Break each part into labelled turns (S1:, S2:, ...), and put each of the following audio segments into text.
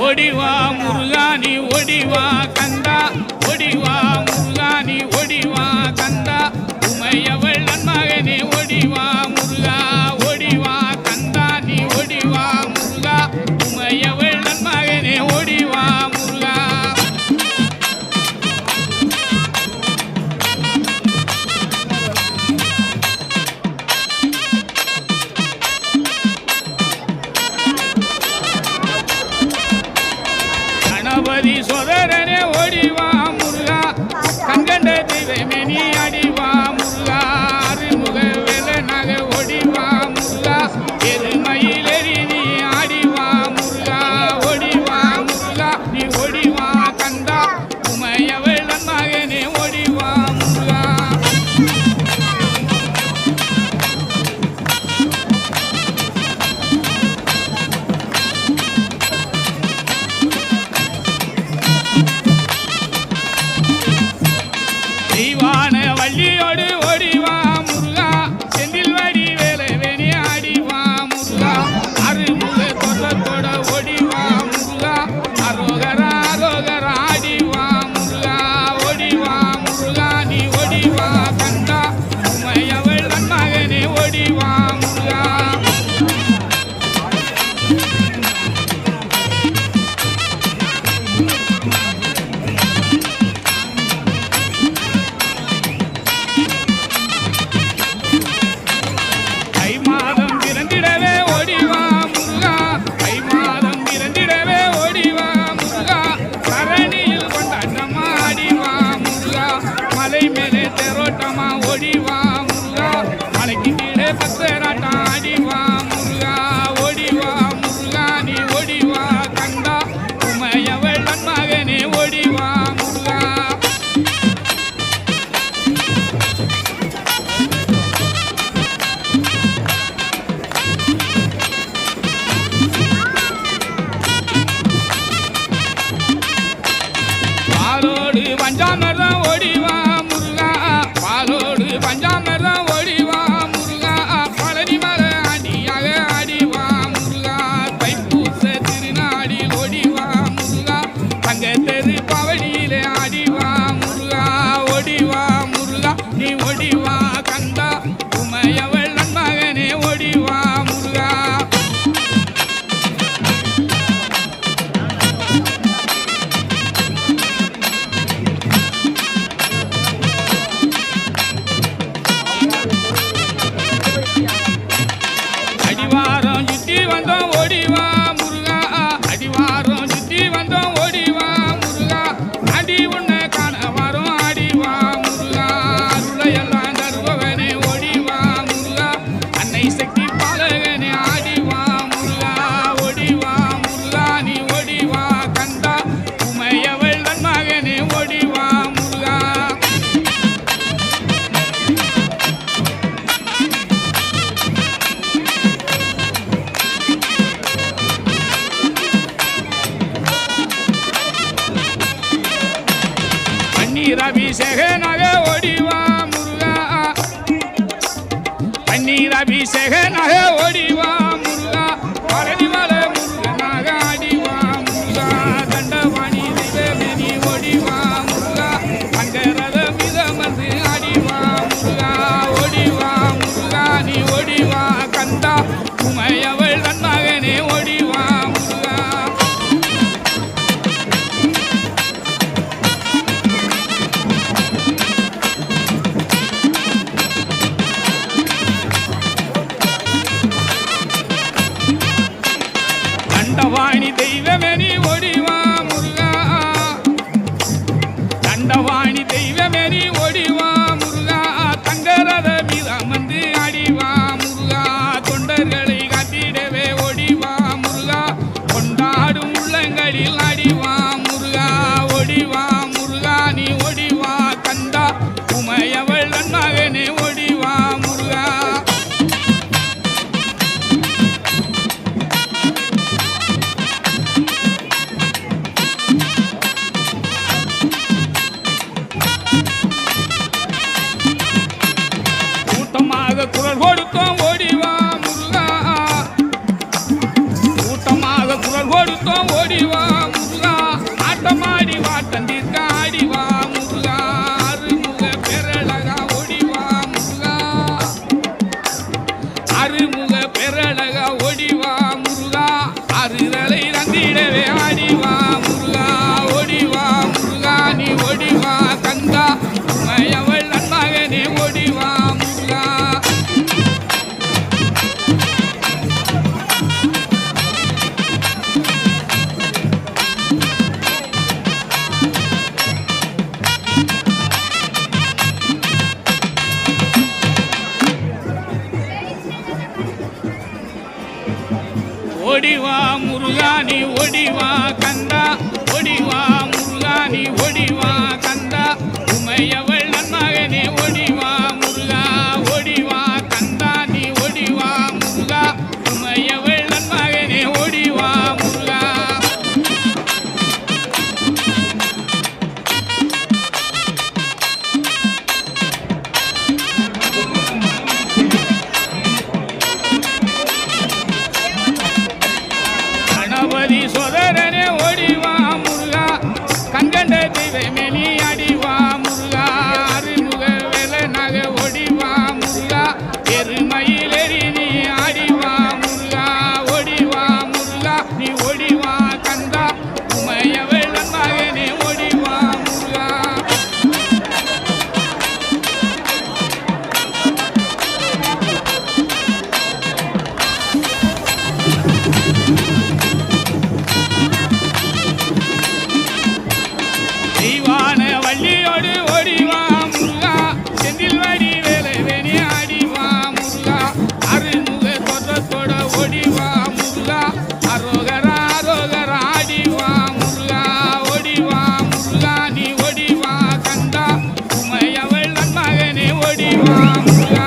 S1: ஓடிவா முருகானி ஓடிவா கந்தா ஓடிவா முருகானி ஓடிவா கந்தா உமையவள் நன்மகனே ஓடிவா முருகா ஓடிவா கந்தா நீ ஓடிவா முருகா உமையவள் நன்மகனே ஓடிவா முருகா கணபதி சோதரனே ஓடிவா முருகா கண்கண்ட தெய்வமே நீ அடிவா முருகா அருமுக வேலனாக ஓடிவா முருகா எருமையிலேறி நீ ஆடிவா முருகா ஓடிவா முருகா நீ ஓடிவா கந்தா உமையவள் நன்மகனே ஓடிவா முருகா தெய்வான வள்ளியோடு ஓடிவா முருகா செந்தில் வடி வேலவேணி ஆடிவா முருகா அருமுக தொல்லத்தோட ஓடிவா முருகா அரோகரா அரோகரா ஆடிவா முருகா ஓடிவா முருகா நீ ஓடிவா கந்தா உமையவள் நன்மகனே ஓடிவா முருகா தை மாதம் பிறந்திடவே ஓடிவா முருகா தை மாதம் பிறந்திடவே ஓடிவா முருகா தரணியில் கொண்டாட்டமா ஆடிவா முருகா மலை மேலே தேரோட்டமா ஓடிவா முருகா மலைக்கு கீழே பக்தராட்டம் ஆடிவா முருகா ஓடிவா முருகா நீ ஓடிவா கந்தா உமையவள் நன்மகனே ஓடிவா முருகா பாலோடு பஞ்சாமரம் ஓடிவா முருகா பாலோடு பஞ்சாமரம் ஓடிவா முருகா பழனி மர ஆண்டியாக ஆடிவா முருகா தைப்பூச திருநாடில் ஓடிவா முருகா தங்க தெரு பவனியிலே ஆடிவா முருகா ஓடிவா முருகா நீ ஓடிவா கந்தா உமையவள் நன்மகனே ஓடிவா முருகா அடிவாரம் சுத்தி வந்தோம் ஓடிவா முருகா அடிவாரம் சுத்தி வந்தோம் ஓடிவா முருகா அடி உன்னை காண வரும் ஆடிவா முருகா அருளையெல்லாம் தருபவனே ஓடிவா முருகா அன்னை சக்தி பாலகனே ஆடிவா முருகா ஓடிவா முருகா நீ ஓடிவா கந்தா உமையவள் நன்மகனே ஓடிவா முருகா பன்னீர் அபிஷேகனாக ஓடிவா முருகா பன்னீர் அபிஷேகனாக ஓடிவா முருகா பழனிமல முருகனாக ஆடிவா முருகா தண்டவாணி தெய்வமே நீ ஓடிவா முருகா அங்கரத மிதமந்து ஆடிவா முருகா ஓடிவா முருகா நீ ஓடிவா கந்தா உமையவள் நன்மகனே ஓடிவா முருகா தண்டவாணி தெய்வமே நீ ஓடிவா முருகா தண்டவாணி தெய்வமே நீ ஓடிவா முருகா தங்கரத மீதமந்து ஆடிவா முருகா தொண்டர்களை காட்டிடவே ஓடிவா முருகா கொண்டாடும் உள்ளங்களில் ஆடிவா முருகா ஓடிவா முருகா நீ ஓடிவா கந்தா உமையவள் நன்மகனே ஓடிவா முருகா வரம் கொடுத்தோம் ஓடிவா முருகா ஆட்டமாடி வாட்டம் தீர்க்க ஆடிவா முருகா அருமுக பெறழகா ஓடிவா முருகா அருமுக பெறழகா ஓடிவா முருகா அறுதலை தந்திடவே ஆடிவா முருகா ஓடிவா முருகா நீ ஓடிவா கந்தா உமையவள் நன்மகனே ஓடிவா முருகா ஓடிவா முருகா நீ ஓடிவா கந்தா ஓடிவா முருகா நீ ஓடிவா கந்தா உமையவள் நன்மகனே ஓடிவா முருகா ஓடிவா கந்தா நீ ஓடிவா முருகா உமையவள் நன்மகனே ஓடிவா முருகா கணபதி சோதரனே ஓடிவா முருகா கண்கண்ட தெய்வமே நீ அடிவா முருகா அருமுக வெள்ளனாக ஓடிவா முருகா எருமையிலேறி நீ ஆடிவா முருகா ஓடிவா முருகா நீ ஓடிவா கந்தா உமையவள் நன்மகனே ஓடிவா முருகா தெய்வான வள்ளியோடு ஓடிவா முருகா செந்தில் வடி வேலவேணி ஆடிவா முருகா அருமுக தோற்றத்தோட ஓடிவா முருகா அரோகரா அரோகரா ஆடிவா முருகா ஓடிவா முருகா நீ ஓடிவா கந்தா உமையவள் நன்மகனே ஓடிவா முருகா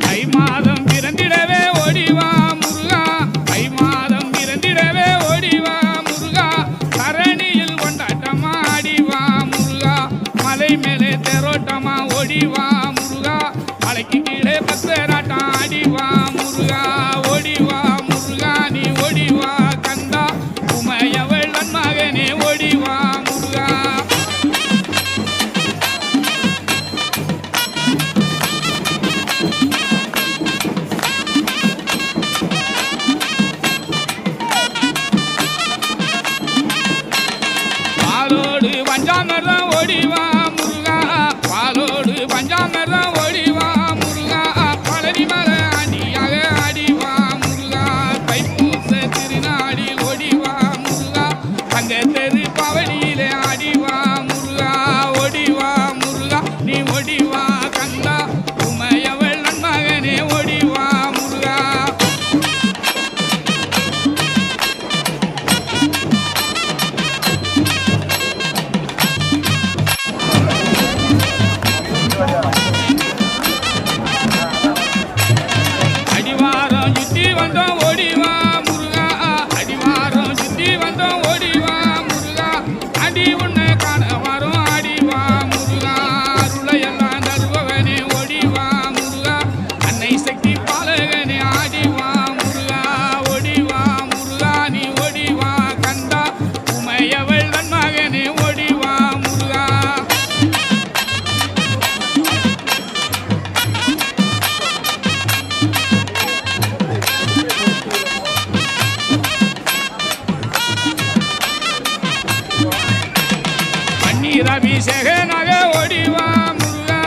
S1: தை மாதம் பிறந்திடவே ஓடிவா முருகா தை மாதம் பிறந்திடவே ஓடிவா முருகா தரணியில் கொண்டாட்டமா ஆடிவா முருகா மலை மேலே தேரோட்டமா ஓடிவா முருகா மலைக்கு கீழே பக்தராட்டம் ஆடிவா முருகா ஓடிவா முருகா நீ ஓடிவா கந்தா உமையவள் நன்மகனே ஓடிவா முருகா பாலோடு பஞ்சாமிர்தம் ஓடிவா முருகா பாலோடு பஞ்சாமிர்தம் ஓடிவா முருகா பழனி மலை அடியாக ஆடிவா முருகா தைப்பூச திருநாடில் ஓடிவா முருகா தங்க தெரு பவனியிலே ஆடிவா முருகா ஓடிவா முருகா நீ ஓடிவா கந்தா உமையவள் நன்மகனே ஓடிவா முருகா அடிவாரம் சுத்தி வந்தோம் ஓடிவா முருகா அடிவாரம் சுத்தி வந்தோம் ஓடிவா முருகா அடி உன்னை காண வரும் ஆடிவா முருகா அருளையெல்லாம் தருபவனே ஓடிவா முருகா அன்னை சக்தி பாலகனே ஆடிவா முருகா ஓடிவா முருகா நீ ஓடிவா கந்தா உமையவள் நன்மகனே ஓடிவா முருகா பன்னீர் அபிஷேகனாக ஓடிவா முருகா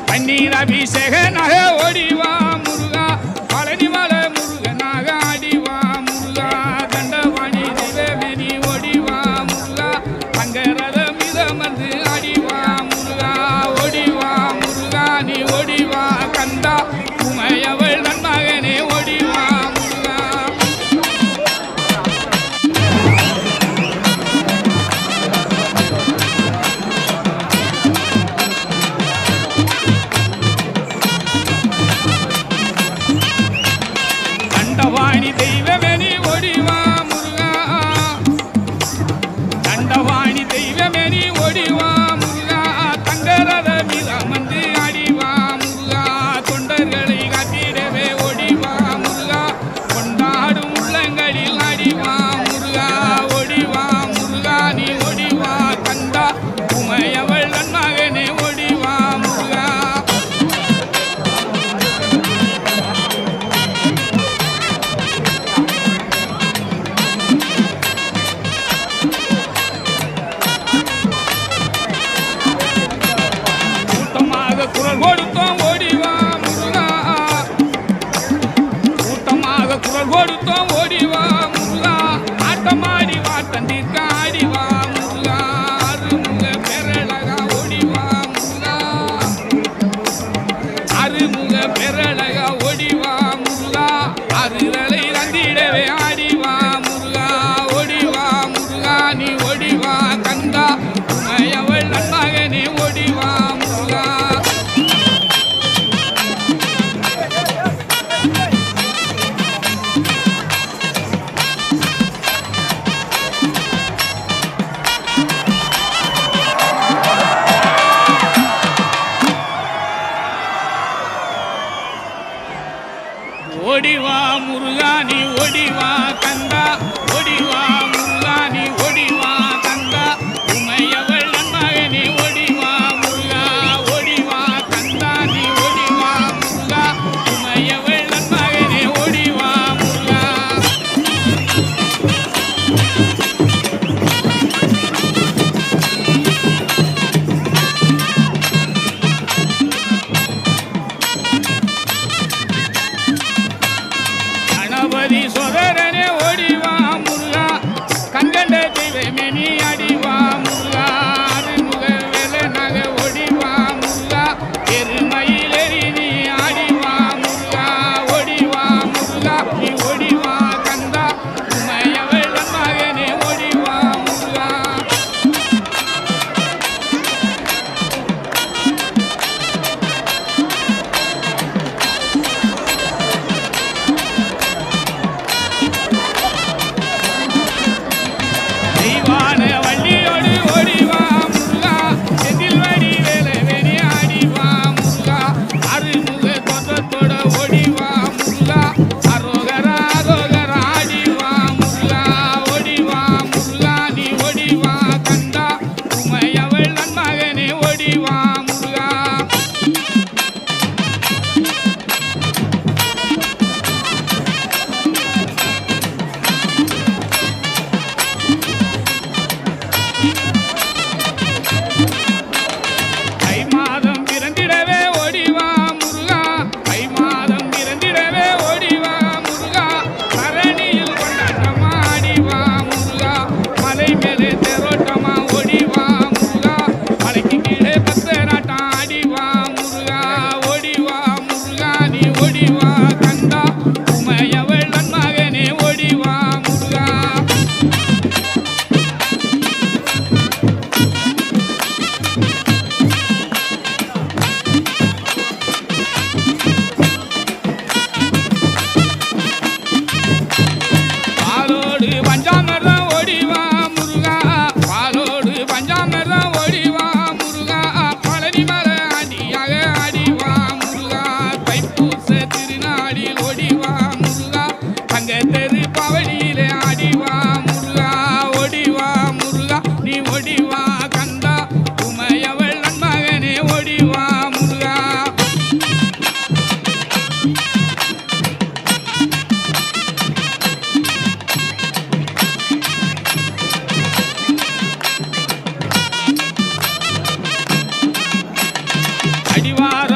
S1: பன்னீர் அபிஷேகனாக ஓடிவா முருகா பழனி மலை முருகனாக ஆடிவா முருகா தண்டவாணி தெய்வமேனி ஓடிவா முருகா தங்கரத மிதமந்து ஆடிவா முருகா ஓடிவா முருகா நீ ஓடிவா கந்தா உமையவள் நன்மகனே ஓடிவா முருகா வான வள்ளியோடு ஓடிவா முருகா செந்தில் வடி வேலவேணி ஆடிவா முருகா அருள்முக தோற்றத்தோட ஓடிவா முருகா அரோகரா அரோகரா ஆடிவா முருகா ஓடிவா முருகா நீ ஓடிவா கந்தா உமையவள் நன்மகனே ஓடிவா முருகா தை மாதம் பிறந்திடவே ஓடிவா முருகா தை மாதம் பிறந்திடவே ஓடிவா முருகா தரணியில் கொண்டாட்டமா ஆடிவா முருகா மலை மேலே தேரோட்டமா ஓடிவா முருகா மலைக்கு கீழே பக்தராட்டம் ஆடிவா முருகா ஓடிவா முருகா நீ ஓடிவா கந்தா உமையவள் நன்மகனே ஓடிவா முருகா பாலோடு பஞ்சாமிர்தம் ஓடிவா முருகா பாலோடு பஞ்சாமிர்தம் ஓடிவா முருகா பழனி மலை ஆண்டியாக ஆடிவா முருகா தைப்பூச திருநாடில் ஓடிவா முருகா தங்க தெரு பவனியிலே ஆடிவா முருகா ஓடிவா முருகா நீ ஓடிவா கந்தா உமையவள் நன்மகனே ஓடிவா முருகா அடிவார